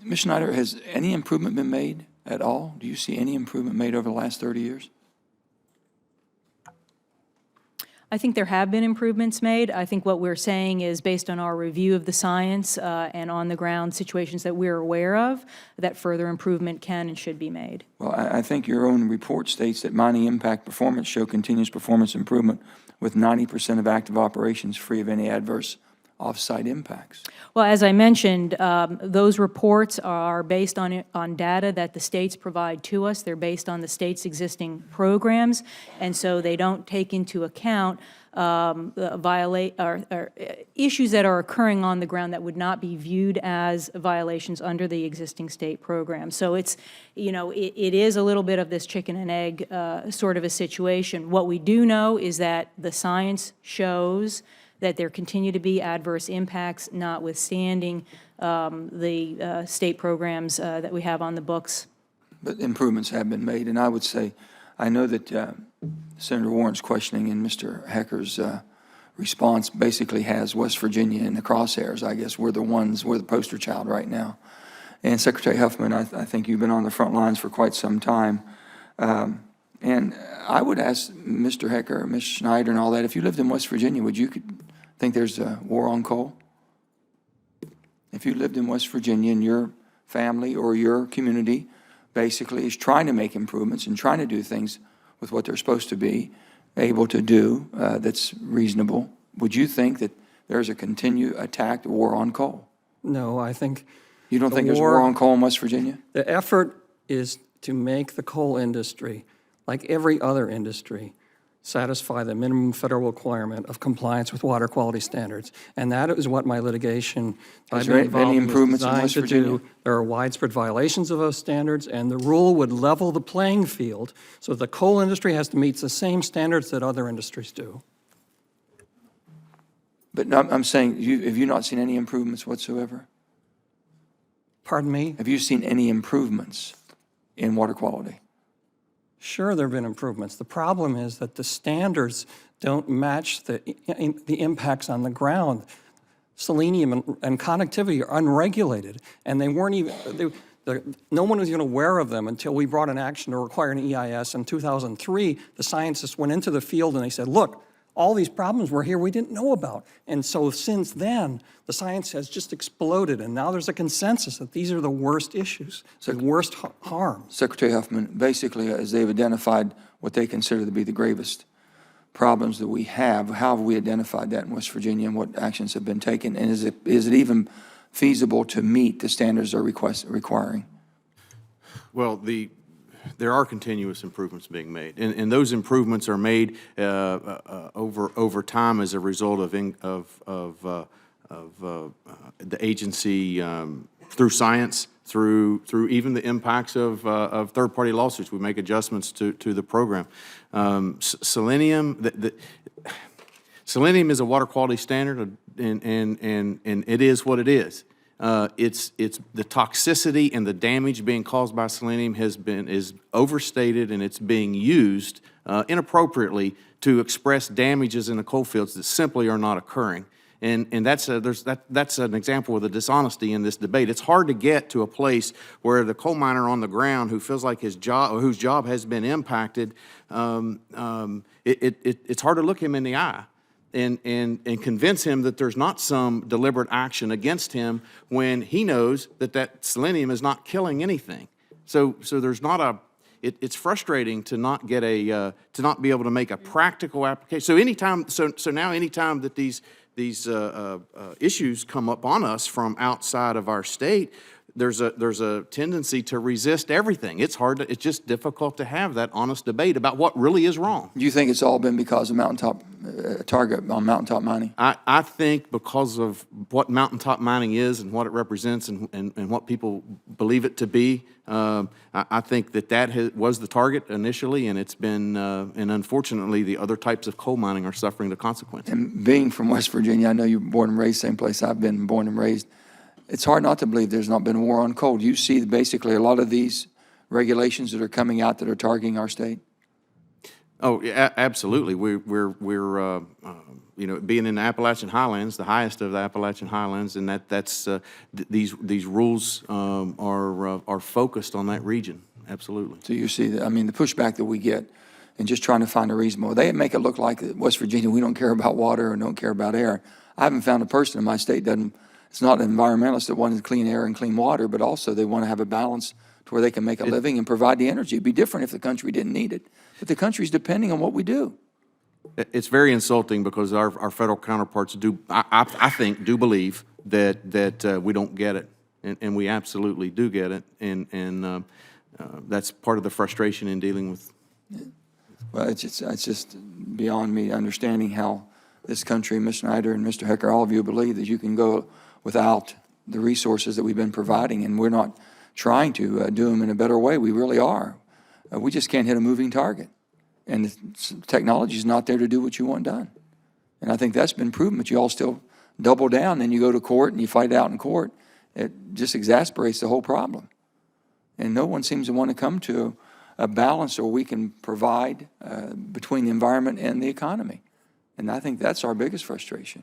Ms. Schneider, has any improvement been made at all? Do you see any improvement made over the last 30 years? I think there have been improvements made. I think what we're saying is, based on our review of the science and on-the-ground situations that we're aware of, that further improvement can and should be made. Well, I think your own report states that mining impact performance show continuous performance improvement with 90% of active operations free of any adverse off-site impacts. Well, as I mentioned, those reports are based on data that the states provide to us. They're based on the state's existing programs, and so they don't take into account issues that are occurring on the ground that would not be viewed as violations under the existing state program. So it's, you know, it is a little bit of this chicken and egg sort of a situation. What we do know is that the science shows that there continue to be adverse impacts, notwithstanding the state programs that we have on the books. But improvements have been made, and I would say, I know that Senator Warren's questioning and Mr. Hecker's response basically has West Virginia in the crosshairs. I guess we're the poster child right now. And Secretary Huffman, I think you've been on the front lines for quite some time. And I would ask Mr. Hecker, Ms. Schneider and all that, if you lived in West Virginia, would you think there's a war on coal? If you lived in West Virginia and your family or your community basically is trying to make improvements and trying to do things with what they're supposed to be able to do that's reasonable, would you think that there's a continued attack, war on coal? No, I think... You don't think there's a war on coal in West Virginia? The effort is to make the coal industry, like every other industry, satisfy the minimum federal requirement of compliance with water quality standards. And that is what my litigation I've been involved in is designed to do. There are widespread violations of those standards, and the rule would level the playing field so the coal industry has to meet the same standards that other industries do. But I'm saying, have you not seen any improvements whatsoever? Pardon me? Have you seen any improvements in water quality? Sure, there have been improvements. The problem is that the standards don't match the impacts on the ground. Selenium and conductivity are unregulated, and they weren't even, no one was even aware of them until we brought an action to require an EIS. In 2003, the scientists went into the field and they said, look, all these problems were here we didn't know about. And so since then, the science has just exploded, and now there's a consensus that these are the worst issues, the worst harms. Secretary Huffman, basically, as they've identified what they consider to be the gravest problems that we have, how have we identified that in West Virginia, and what actions have been taken? And is it even feasible to meet the standards they're requiring? Well, there are continuous improvements being made, and those improvements are made over time as a result of the agency through science, through even the impacts of third-party lawsuits. We make adjustments to the program. Selenium, selenium is a water quality standard, and it is what it is. It's the toxicity and the damage being caused by selenium is overstated, and it's being used inappropriately to express damages in the coal fields that simply are not occurring. And that's an example of the dishonesty in this debate. It's hard to get to a place where the coal miner on the ground who feels like his job or whose job has been impacted, it's hard to look him in the eye and convince him that there's not some deliberate action against him when he knows that selenium is not killing anything. So there's not a. It's frustrating to not get to not be able to make a practical application. So now anytime that these issues come up on us from outside of our state, there's a tendency to resist everything. It's just difficult to have that honest debate about what really is wrong. Do you think it's all been because of mountaintop target on mountaintop mining? I think because of what mountaintop mining is and what it represents and what people believe it to be. I think that was the target initially, and it's been, and unfortunately, the other types of coal mining are suffering the consequences. And being from West Virginia, I know you're born and raised same place I've been born and raised. It's hard not to believe there's not been a war on coal. You see basically a lot of these regulations that are coming out that are targeting our state? Oh, yeah, absolutely. We're you know, being in the Appalachian Highlands, the highest of the Appalachian Highlands, and that's these rules are focused on that region. Absolutely. So you see, I mean, the pushback that we get and just trying to find a reasonable, they make it look like West Virginia, we don't care about water and don't care about air. I haven't found a person in my state it's not an environmentalist that wants clean air and clean water, but also they want to have a balance to where they can make a living and provide the energy. It'd be different if the country didn't need it, but the country's depending on what we do. It's very insulting because our federal counterparts I think, do believe that we don't get it, and we absolutely do get it, and that's part of the frustration in dealing with. Well, it's just beyond me understanding how this country, Ms. Snyder and Mr. Hecker, all of you believe that you can go without the resources that we've been providing, and we're not trying to do them in a better way. We really are. We just can't hit a moving target, and the technology is not there to do what you want done. And I think that's been proven, but you all still double down, and you go to court and you fight it out in court. It just exasperates the whole problem. And no one seems to want to come to a balance where we can provide between the environment and the economy. And I think that's our biggest frustration.